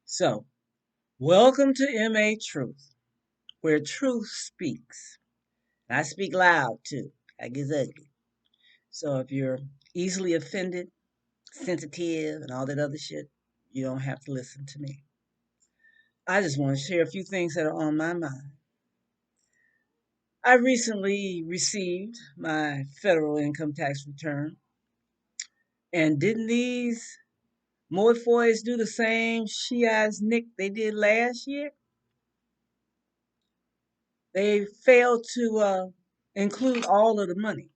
So, welcome to MA Truth, where truth speaks. I speak loud too. I get ugly. So, if you're easily offended, sensitive, and all that other shit, you don't have to listen to me. I just want to share a few things that are on my mind. I recently received my federal income tax return, and didn't these Morfoys do the same Shiaz Nick they did last year? They failed to include all of the money.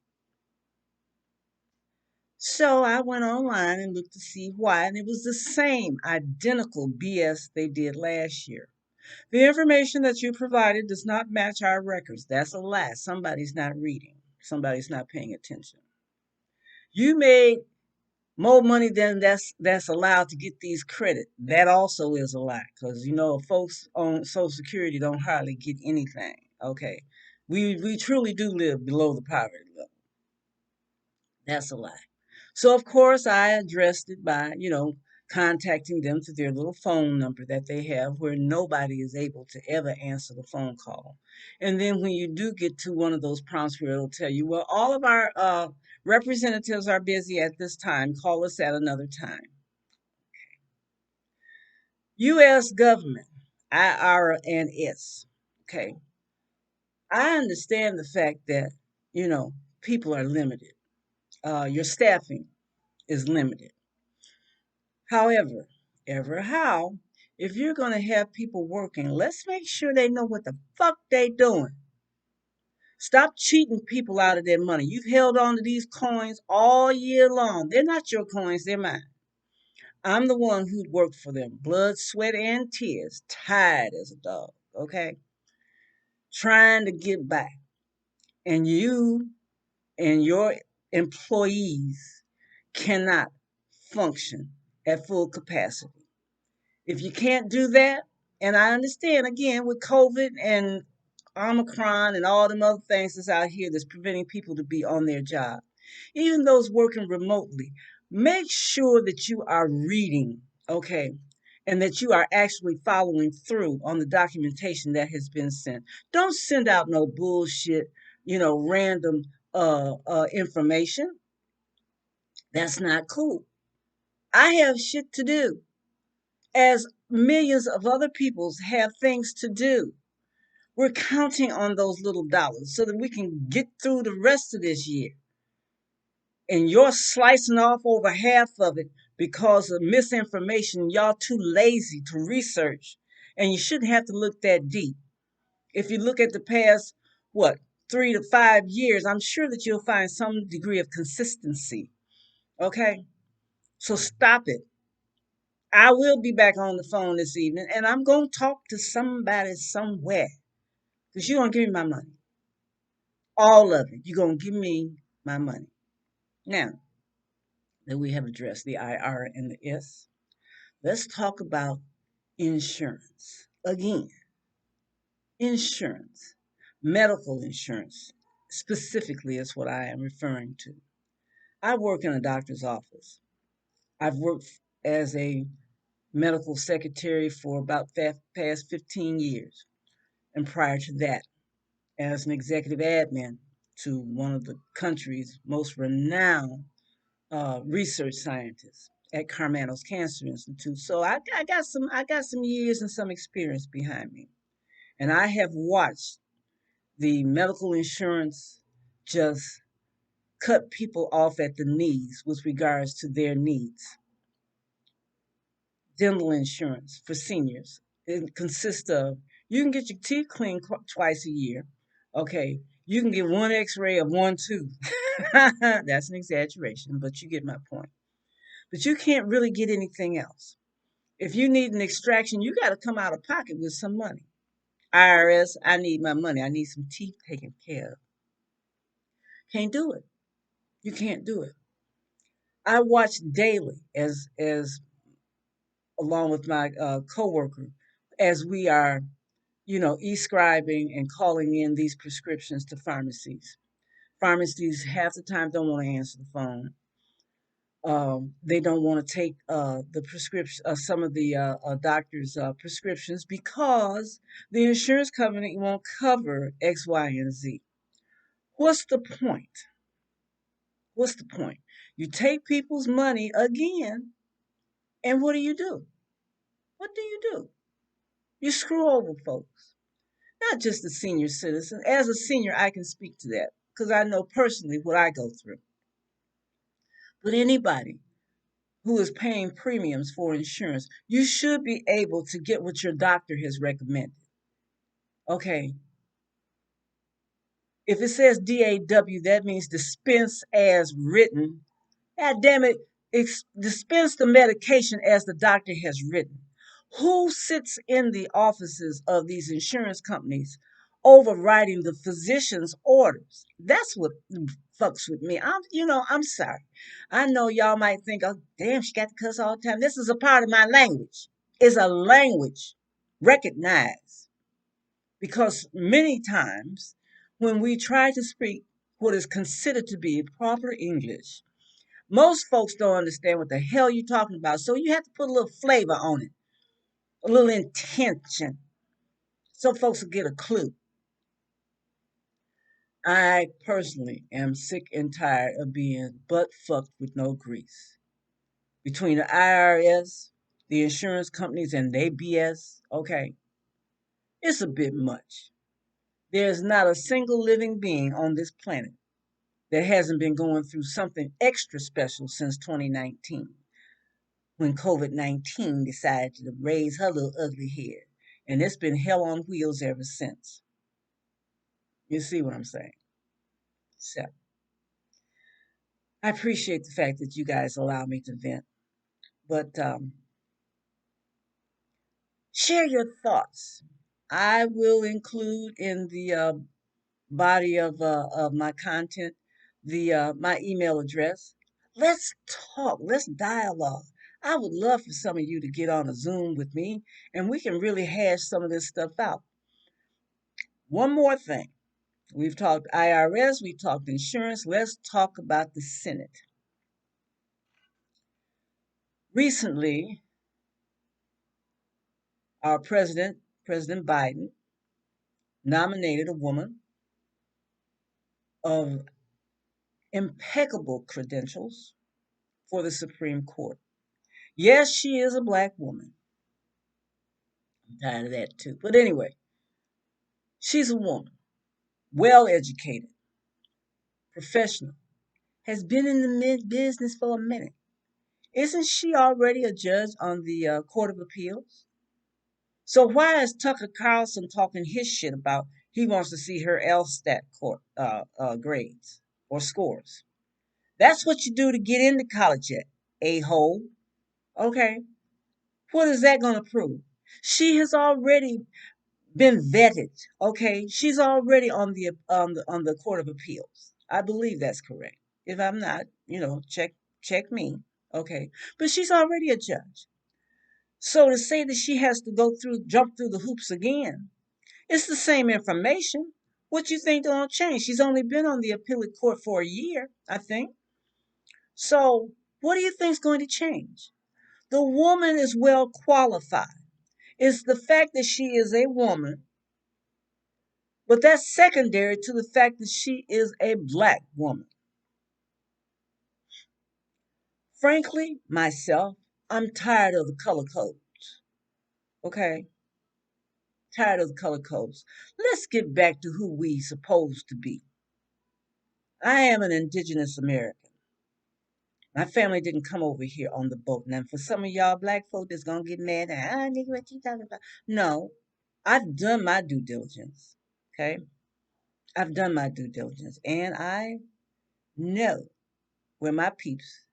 So I went online and looked to see why, and it was the same identical BS they did last year. The information that you provided does not match our records. That's a lie. Somebody's not reading, somebody's not paying attention. You made more money than that's allowed to get these credit. That also is a lie, because folks on Social Security don't hardly get anything. Okay, we truly do live below the poverty level. That's a lie. So of course I addressed it by, contacting them to their little phone number that they have where nobody is able to ever answer the phone call. And then when you do get to one of those prompts where it'll tell you, well, all of our representatives are busy at this time. Call us at another time. U.S. government, IRS. Okay. I understand the fact that, you know, people are limited. Your staffing is limited. However, if you're going to have people working, let's make sure they know what the fuck they doing. Stop cheating people out of their money. You've held on to these coins all year long. They're not your coins, they're mine. I'm the one who worked for them. Blood, sweat, and tears. Tired as a dog, okay? Trying to get back. And you and your employees cannot function at full capacity. If you can't do that, and I understand again with COVID and Omicron and all them other things that's out here that's preventing people to be on their job, even those working remotely, make sure that you are reading, okay, and that you are actually following through on the documentation that has been sent. Don't send out no bullshit, random information. That's not cool. I have shit to do, as millions of other peoples have things to do. We're counting on those little dollars so that we can get through the rest of this year. And you're slicing off over half of it because of misinformation. Y'all too lazy to research. And you shouldn't have to look that deep. If you look at the past, what, 3 to 5 years, I'm sure that you'll find some degree of consistency. Okay? So stop it. I will be back on the phone this evening and I'm going to talk to somebody somewhere, because you're going to give me my money. All of it. You're going to give me my money. Now that we have addressed the IR and the S, let's talk about insurance. Again, insurance, medical insurance specifically is what I am referring to. I work in a doctor's office. I've worked as a medical secretary for about the past 15 years. And prior to that, as an executive admin to one of the country's most renowned research scientists at Carmano's Cancer Institute. So I got some years and some experience behind me, and I have watched the medical insurance just cut people off at the knees with regards to their needs. Dental insurance for seniors, it consists of, you can get your teeth cleaned twice a year. Okay, you can get one X-ray of one tooth. That's an exaggeration, but you get my point. But you can't really get anything else. If you need an extraction, you got to come out of pocket with some money. IRS, I need my money. I need some teeth taken care of. Can't do it. You can't do it. I watch daily as along with my coworker, as we are, e-scribing and calling in these prescriptions to pharmacies. Pharmacies half the time don't want to answer the phone. They don't want to take the prescription, some of the doctor's prescriptions because the insurance company won't cover X, Y, and Z. What's the point? What's the point? You take people's money again, and what do you do? What do you do? You screw over folks, not just the senior citizen. As a senior, I can speak to that because I know personally what I go through. But anybody who is paying premiums for insurance, you should be able to get what your doctor has recommended. Okay. If it says DAW, that means dispense as written. God damn it, dispense the medication as the doctor has written. Who sits in the offices of these insurance companies overriding the physician's orders? That's what fucks with me. I'm sorry. I know y'all might think, oh, damn, she got to cuss all the time. This is a part of my language. It's a language recognized because many times when we try to speak what is considered to be proper English, most folks don't understand what the hell you're talking about. So you have to put a little flavor on it, a little intention, so folks will get a clue. I personally am sick and tired of being butt fucked with no grease. Between the IRS, the insurance companies, and they BS, okay, it's a bit much. There's not a single living being on this planet that hasn't been going through something extra special since 2019 when COVID 19 decided to raise her little ugly head. And it's been hell on wheels ever since. You see what I'm saying? So I appreciate the fact that you guys allow me to vent, but share your thoughts. I will include in the body of my content the my email address. Let's talk. Let's dialogue. I would love for some of you to get on a Zoom with me, and we can really hash some of this stuff out. One more thing. We've talked IRS, we've talked insurance. Let's talk about the Senate. Recently, our president, President Biden, nominated a woman of impeccable credentials for the Supreme Court. Yes, she is a black woman. I'm tired of that too. But anyway, she's a woman, well educated, professional, has been in the mid business for a minute. Isn't she already a judge on the Court of Appeals? So why is Tucker Carlson talking his shit about he wants to see her LSAT grades or scores? That's what you do to get into college at a-hole. Okay, what is that going to prove? She has already been vetted. Okay, she's already on the Court of Appeals. I believe that's correct. If I'm not, check me. Okay, but she's already a judge. So to say that she has to jump through the hoops again, it's the same information. What you think don't change? She's only been on the appellate court for a year, I think. So what do you think is going to change? The woman is well qualified. It's the fact that she is a woman, but that's secondary to the fact that she is a black woman. Frankly, myself, I'm tired of the color codes. Okay? Tired of the color codes. Let's get back to who we supposed to be. I am an indigenous American. My family didn't come over here on the boat. Now, for some of y'all black folk that's gonna get mad, nigga, what you talking about? No, I've done my due diligence. Okay, I've done my due diligence, and I know where my peeps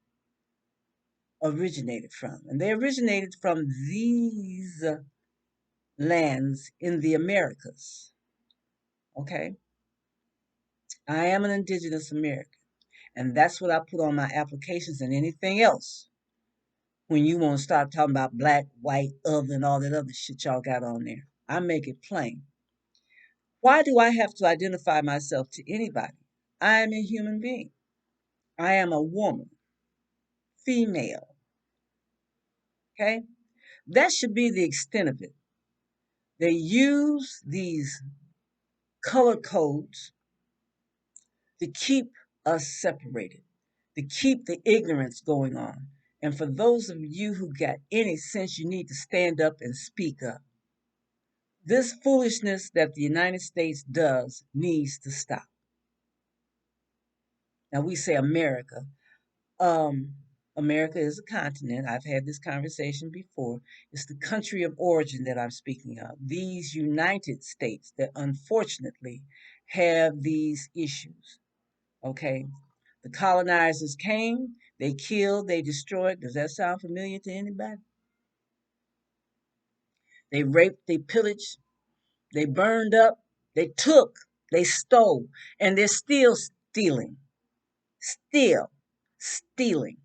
originated from, and they originated from these lands in the Americas. Okay, I am an indigenous American, and that's what I put on my applications and anything else when you want to start talking about black, white, other, and all that other shit y'all got on there. I make it plain. Why do I have to identify myself to anybody? I am a human being. I am a woman, female. Okay? That should be the extent of it. They use these color codes to keep us separated, to keep the ignorance going on. And for those of you who got any sense, you need to stand up and speak up. This foolishness that the United States does needs to stop. Now we say America. Um, America is a continent. I've had this conversation before. It's the country of origin that I'm speaking of. These United States that unfortunately have these issues. Okay. The colonizers came, they killed, they destroyed. Does that sound familiar to anybody? They raped, they pillaged, they burned up, they took, they stole, and they're still stealing, still stealing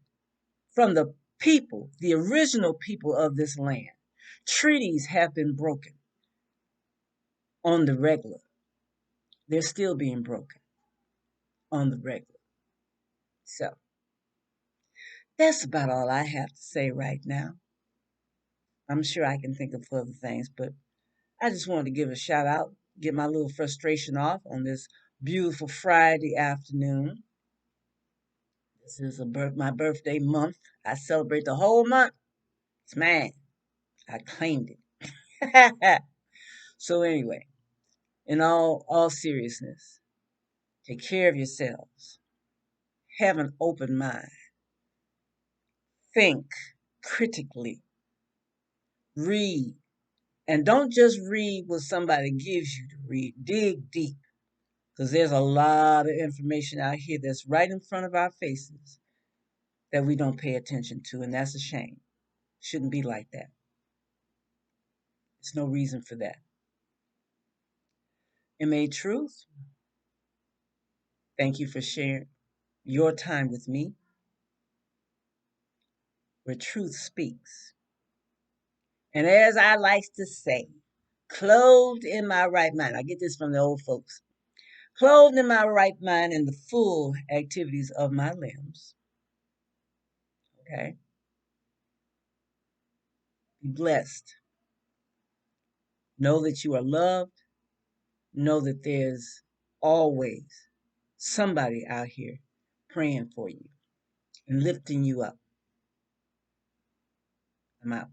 from the people, the original people of this land. Treaties have been broken on the regular. They're still being broken on the regular. So that's about all I have to say right now. I'm sure I can think of other things, but I just wanted to give a shout out, get my little frustration off on this beautiful Friday afternoon. This is my birthday month. I celebrate the whole month. It's mine. I claimed it. So anyway, in all seriousness, take care of yourselves. Have an open mind. Think critically. Read. And don't just read what somebody gives you to read. Dig deep. Because there's a lot of information out here that's right in front of our faces that we don't pay attention to, and that's a shame. Shouldn't be like that. There's no reason for that. M.A. Truth, thank you for sharing your time with me, where truth speaks. And as I like to say, clothed in my right mind. I get this from the old folks. Clothed in my right mind in the full activities of my limbs. Okay? Be blessed. Know that you are loved. Know that there's always somebody out here praying for you and lifting you up. I'm out.